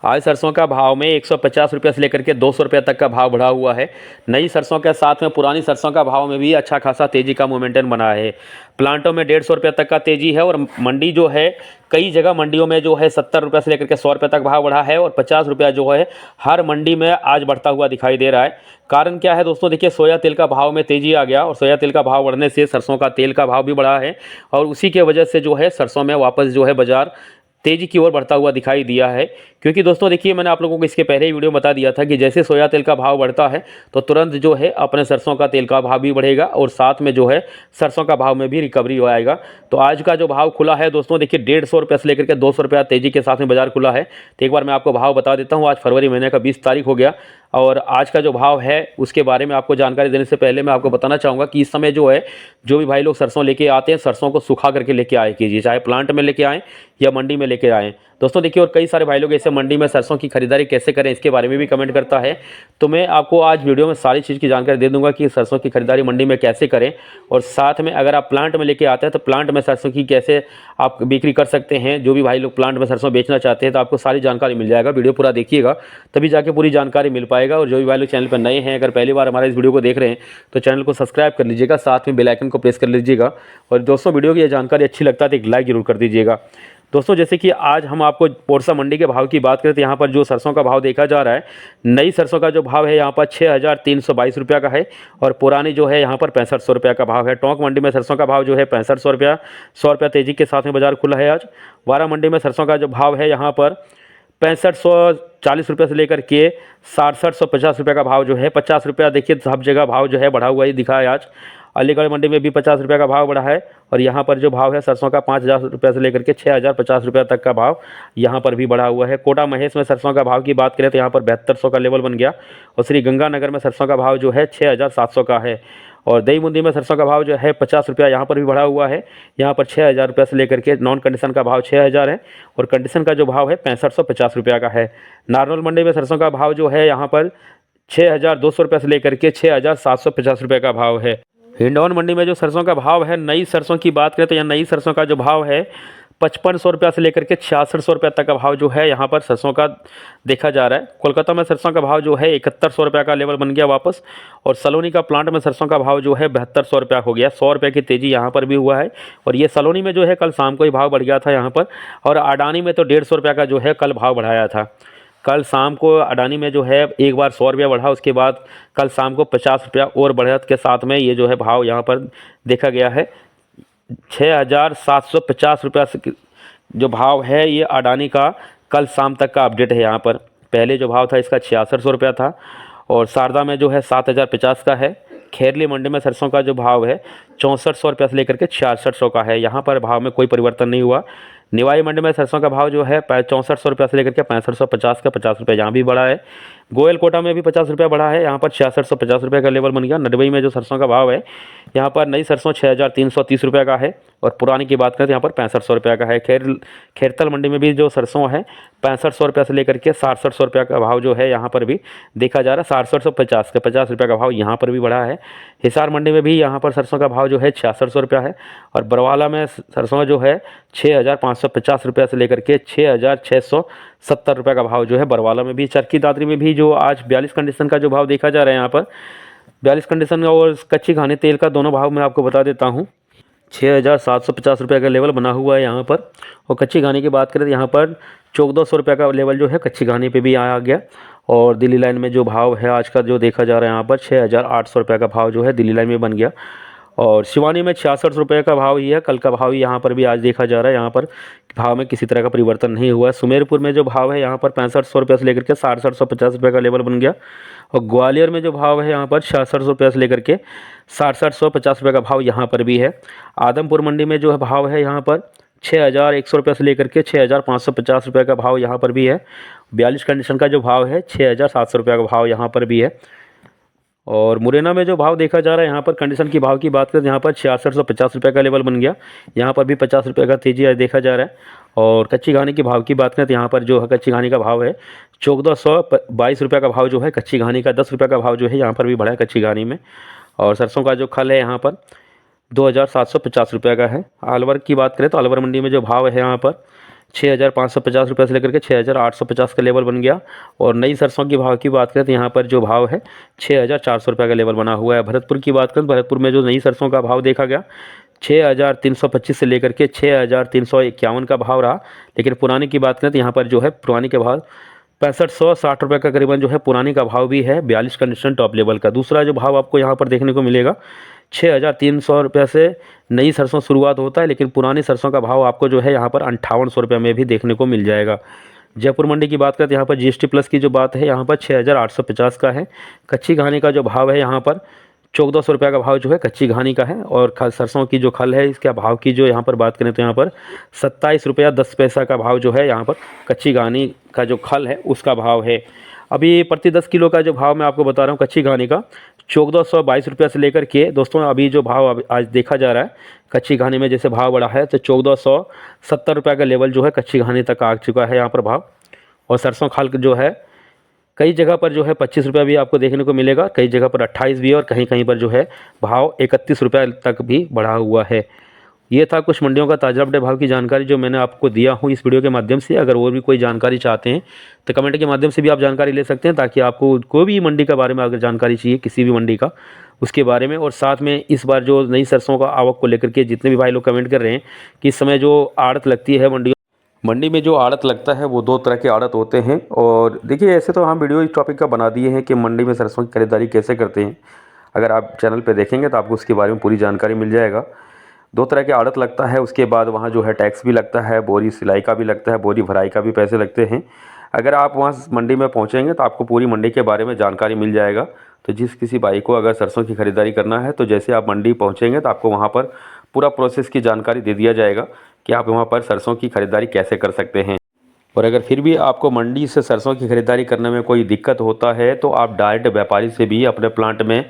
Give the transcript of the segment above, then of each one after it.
आज सरसों का भाव में 150 रुपये से लेकर के 200 रुपये तक का भाव बढ़ा हुआ है। नई सरसों के साथ में पुरानी सरसों का भाव में भी अच्छा खासा तेज़ी का मोमेंटम बना है। प्लांटों में 150 रुपये तक का तेज़ी है और मंडी जो है कई जगह मंडियों में जो है 70 रुपये से लेकर के 100 रुपये तक भाव बढ़ा है और 50 रुपया जो है हर मंडी में आज बढ़ता हुआ दिखाई दे रहा है। कारण क्या है दोस्तों, देखिए सोया तेल का भाव में तेज़ी आ गया और सोया तेल का भाव बढ़ने से सरसों का तेल का भाव भी बढ़ा है और उसी के वजह से जो है सरसों में वापस जो है बाज़ार तेज़ी की ओर बढ़ता हुआ दिखाई दिया है। क्योंकि दोस्तों देखिए, मैंने आप लोगों को इसके पहले ही वीडियो में बता दिया था कि जैसे सोया तेल का भाव बढ़ता है तो तुरंत जो है अपने सरसों का तेल का भाव भी बढ़ेगा और साथ में जो है सरसों का भाव में भी रिकवरी हो आएगा। तो आज का जो भाव खुला है दोस्तों, देखिए 150 रुपये से लेकर के 200 रुपया तेज़ी के साथ में बाजार खुला है। तो एक बार मैं आपको भाव बता देता हूँ। आज फरवरी महीने का 20 तारीख हो गया और आज का जो भाव है उसके बारे में आपको जानकारी देने से पहले मैं आपको बताना चाहूँगा कि इस समय जो है जो भी भाई लोग सरसों लेके आते हैं, सरसों को सुखा करके लेके आए कीजिए, चाहे प्लांट में लेके आएँ या मंडी में लेके आएँ दोस्तों। देखिए, और कई सारे भाई लोग ऐसे मंडी में सरसों की खरीदारी कैसे करें इसके बारे में भी कमेंट करता है। तो मैं आपको आज वीडियो में सारी चीज़ की जानकारी दे दूंगा कि सरसों की खरीदारी मंडी में कैसे करें और साथ में अगर आप प्लांट में लेके आते हैं तो प्लांट में सरसों की कैसे आप बिक्री कर सकते हैं। जो भी भाई लोग प्लांट में सरसों बेचना चाहते हैं तो आपको सारी जानकारी मिल जाएगा। वीडियो पूरा देखिएगा तभी जाके पूरी जानकारी मिल पाएगा। और जो भी भाई लोग चैनल पर नए हैं, अगर पहली बार हमारे इस वीडियो को देख रहे हैं तो चैनल को सब्सक्राइब कर लीजिएगा, साथ में बेल आइकन को प्रेस कर लीजिएगा। और दोस्तों वीडियो की यह जानकारी अच्छी लगता है तो एक लाइक जरूर कर दीजिएगा। दोस्तों जैसे कि आज हम आपको पोरसा मंडी के भाव की बात करें तो यहाँ पर जो सरसों का भाव देखा जा रहा है, नई सरसों का जो भाव है यहाँ पर 6,322 रुपया का है और पुरानी जो है यहाँ पर 6500 रुपया का भाव है। टोंक मंडी में सरसों का भाव जो है 6500 रुपया, 100 रुपया तेजी के साथ में बाजार खुला है। आज वारा मंडी में सरसों का जो भाव है यहाँ पर 6540 रुपये से लेकर के 6750 रुपये का भाव जो है। 50 रुपया देखिए सब जगह भाव जो है बढ़ा हुआ ही दिखा है। आज अलीगढ़ मंडी में भी 50 रुपये का भाव बढ़ा है और यहाँ पर जो भाव है सरसों का 5000 रुपये से लेकर के 6050 रुपये तक का भाव यहाँ पर भी बढ़ा हुआ है। कोटा महेश में सरसों का भाव की बात करें तो यहाँ पर 7200 का लेवल बन गया और श्री गंगानगर में सरसों का भाव जो है 6700 का है। और दही बूंदी में सरसों का भाव जो है 50 रुपया यहाँ पर भी बढ़ा हुआ है। यहाँ पर 6000 रुपये से लेकर के नॉन कंडीशन का भाव 6000 है और कंडीशन का जो भाव है 6550 रुपया का है। नारनौल मंडी में सरसों का भाव जो है यहाँ पर 6200 रुपये से लेकर के 6750 रुपये का भाव है। हिंडौन मंडी में जो सरसों का भाव है, नई सरसों की बात करें तो यहाँ नई सरसों का जो भाव है 5500 रुपया से लेकर के 6600 रुपये तक का भाव जो है यहाँ पर सरसों का देखा जा रहा है। कोलकाता में सरसों का भाव जो है 7100 रुपये का लेवल बन गया वापस और सलोनी का प्लांट में सरसों का भाव जो है 7200 रुपया हो गया। 100 रुपये की तेज़ी यहाँ पर भी हुआ है और ये सलोनी में जो है कल शाम को ही भाव बढ़ गया था यहाँ पर। और अडानी में तो 150 रुपये का जो है कल भाव बढ़ाया था। कल शाम को अडानी में जो है एक बार 100 रुपया बढ़ा, उसके बाद कल शाम को 50 रुपया और बढ़त के साथ में ये जो है भाव यहाँ पर देखा गया है 6750 रुपया से जो भाव है ये अडानी का कल शाम तक का अपडेट है। यहाँ पर पहले जो भाव था इसका 6600 रुपया था और शारदा में जो है 7050 का है। खेरली मंडी में सरसों का जो भाव है 6400 रुपया से लेकर के 6600 का है। यहाँ पर भाव में कोई परिवर्तन नहीं हुआ। निवाई मंडी में सरसों का भाव जो है 6400 रुपया से लेकर के 6550 का 50 रुपये यहाँ भी बढ़ा है। गोयल कोटा में भी 50 रुपया बढ़ा है, यहाँ पर 6650 रुपये का लेवल बन गया। नडवई में जो सरसों का भाव है यहाँ पर नई सरसों 6330 रुपये का है और पुरानी की बात करें तो यहाँ पर 6500 रुपये का है। खेरतल मंडी में भी जो सरसों है 6500 रुपये से लेकर के 6700 रुपये का भाव जो है यहाँ पर भी देखा जा रहा है। 6750 का 50 रुपये का भाव यहाँ पर भी बढ़ा है। हिसार मंडी में भी यहाँ पर सरसों का भाव जो है 6600 रुपया है और बरवाला में सरसों जो है 6550 रुपये से लेकर के 6670 रुपये का भाव जो है बरवाला में भी। चरखी दादरी में भी जो आज 42 कंडीशन का जो भाव देखा जा रहा है यहाँ पर 42 कंडीशन और कच्ची घानी तेल का दोनों भाव मैं आपको बता देता हूँ। 6750 रुपये का लेवल बना हुआ है यहाँ पर और कच्ची घानी की बात करें तो यहाँ पर 1400 रुपये का लेवल जो है कच्ची घानी पे भी आ गया। और दिल्ली लाइन में जो भाव है आज का जो देखा जा रहा है यहाँ पर 6800 रुपये का भाव जो है दिल्ली लाइन में बन गया। और शिवानी में 66 रुपये का भाव ही है, कल का भाव ही यहाँ पर भी आज देखा जा रहा है। यहाँ पर भाव में किसी तरह का परिवर्तन नहीं हुआ है। सुमेरपुर में जो भाव है यहाँ पर 6500 रुपये से लेकर के 6750 रुपये का लेवल बन गया। और ग्वालियर में जो भाव है यहाँ पर 66 रुपये से लेकर के 6750 रुपये का भाव यहाँ पर भी है। आदमपुर मंडी में जो भाव है यहाँ पर 6100 रुपये से लेकर के 6550 रुपये का भाव यहाँ पर भी है। 42 कंडीशन का जो भाव है 6700 रुपये का भाव यहाँ पर भी है। और मुरैना में जो भाव देखा जा रहा है यहाँ पर कंडीशन की भाव की बात करें यहाँ पर 6650 रुपये का लेवल बन गया। यहाँ पर भी 50 रुपये का तेजी आज देखा जा रहा है। और कच्ची घानी की भाव की बात करें तो यहाँ पर जो है कच्ची घानी का भाव है 1422 रुपये का भाव जो है कच्ची घानी का। 10 रुपये का भाव जो है यहाँ पर भी बढ़ा है कच्ची घानी में। और सरसों का जो खल है यहाँ पर 2750 रुपये का है। अलवर की बात करें तो अलवर मंडी में जो भाव है यहाँ पर 6,550 रुपये से लेकर के 6,850 का लेवल बन गया। और नई सरसों की भाव की बात करें तो यहाँ पर जो भाव है 6,400 रुपये का लेवल बना हुआ है। भरतपुर की बात करें, भरतपुर में जो नई सरसों का भाव देखा गया 6,325 से लेकर के 6,351 का भाव रहा। लेकिन पुरानी की बात करें तो यहाँ पर जो है पुरानी के भाव 6560 रुपये का करीबन जो है पुरानी का भाव भी है 42 कंडीशन टॉप लेवल का। दूसरा जो भाव आपको यहाँ पर देखने को मिलेगा 6,300 रुपये से नई सरसों शुरुआत होता है, लेकिन पुरानी सरसों का भाव आपको जो है यहाँ पर 5800 रुपये में भी देखने को मिल जाएगा। जयपुर मंडी की बात करें तो यहाँ पर GST प्लस की जो बात है यहाँ पर 6,850 का है। कच्ची घानी का जो भाव है यहाँ पर 1400 रुपये का भाव जो है कच्ची घानी का है। और सरसों की जो खल है इसके भाव की जो यहाँ पर बात करें तो यहाँ पर 27 रुपया 10 पैसा का भाव जो है यहाँ पर कच्ची घानी का जो खल है उसका भाव है। अभी प्रति 10 किलो का जो भाव मैं आपको बता रहा हूँ कच्ची घानी का 1422 रुपये से लेकर के दोस्तों अभी जो भाव आज देखा जा रहा है कच्ची घानी में जैसे भाव बढ़ा है तो 1470 रुपये का लेवल जो है कच्ची घानी तक आ चुका है यहाँ पर भाव। और सरसों खाल जो है कई जगह पर जो है 25 रुपये भी आपको देखने को मिलेगा, कई जगह पर 28 भी है और कहीं कहीं पर जो है भाव 31 रुपये तक भी बढ़ा हुआ है। ये था कुछ मंडियों का ताज़ा अपडेट भाव की जानकारी जो मैंने आपको दिया हूँ इस वीडियो के माध्यम से। अगर और भी कोई जानकारी चाहते हैं तो कमेंट के माध्यम से भी आप जानकारी ले सकते हैं, ताकि आपको कोई भी मंडी के बारे में अगर जानकारी चाहिए किसी भी मंडी का उसके बारे में। और साथ में इस बार जो नई सरसों का आवक को लेकर के जितने भी भाई लोग कमेंट कर रहे हैं कि इस समय जो आड़त लगती है मंडी में जो आड़त लगता है वो 2 तरह के आड़त होते हैं। और देखिए ऐसे तो हम वीडियो इस टॉपिक का बना दिए हैं कि मंडी में सरसों की खरीदारी कैसे करते हैं। अगर आप चैनल पे देखेंगे तो आपको उसके बारे में पूरी जानकारी मिल जाएगा। 2 तरह के आड़त लगता है, उसके बाद वहाँ जो है टैक्स भी लगता है, बोरी सिलाई का भी लगता है, बोरी भराई का भी पैसे लगते हैं। अगर आप वहाँ मंडी में पहुँचेंगे तो आपको पूरी मंडी के बारे में जानकारी मिल जाएगा। तो जिस किसी भाई को अगर सरसों की खरीदारी करना है तो जैसे आप मंडी पहुँचेंगे तो आपको वहाँ पर पूरा प्रोसेस की जानकारी दे दिया जाएगा कि आप वहाँ पर सरसों की खरीदारी कैसे कर सकते हैं। और अगर फिर भी आपको मंडी से सरसों की खरीदारी करने में कोई दिक्कत होता है तो आप डायरेक्ट व्यापारी से भी अपने प्लांट में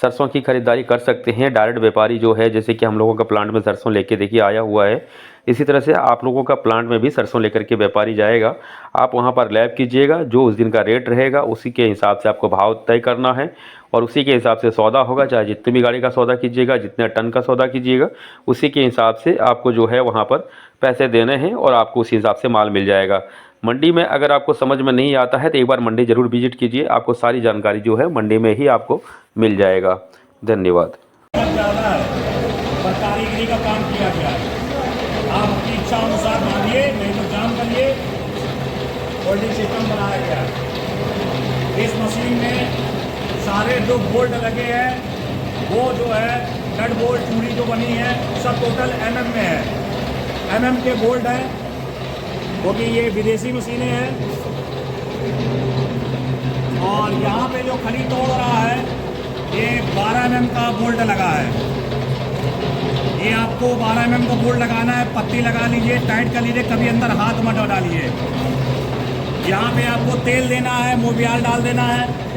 सरसों की खरीदारी कर सकते हैं। डायरेक्ट व्यापारी जो है जैसे कि हम लोगों का प्लांट में सरसों लेके देखिए आया हुआ है, इसी तरह से आप लोगों का प्लांट में भी सरसों लेकर के व्यापारी जाएगा। आप वहां पर लैब कीजिएगा, जो उस दिन का रेट रहेगा उसी के हिसाब से आपको भाव तय करना है और उसी के हिसाब से सौदा होगा। चाहे जितनी भी गाड़ी का सौदा कीजिएगा, जितने टन का सौदा कीजिएगा, उसी के हिसाब से आपको जो है वहाँ पर पैसे देने हैं और आपको उसी हिसाब से माल मिल जाएगा। मंडी में अगर आपको समझ में नहीं आता है तो एक बार मंडी ज़रूर विजिट कीजिए, आपको सारी जानकारी जो है मंडी में ही आपको मिल जाएगा। धन्यवाद। कारीगरी का काम किया गया है, आप अपनी इच्छा अनुसार मानिए नहीं तो जाम करिए। होल्डिंग सिस्टम बनाया गया है। इस मशीन में सारे जो बोल्ट लगे हैं वो जो है नट बोल्ट चूड़ी जो बनी है सब टोटल MM में है। MM के बोल्ट हैं क्योंकि ये विदेशी मशीनें हैं। और यहाँ पे जो खली तोड़ रहा है ये 12 mm का बोल्ट लगा है। ये आपको 12 mm का बोल्ट लगाना है, पत्ती लगा लीजिए, टाइट कर लीजिए, कभी अंदर हाथ मत डालिए। यहाँ पे आपको तेल देना है, मोबियाल डाल देना है।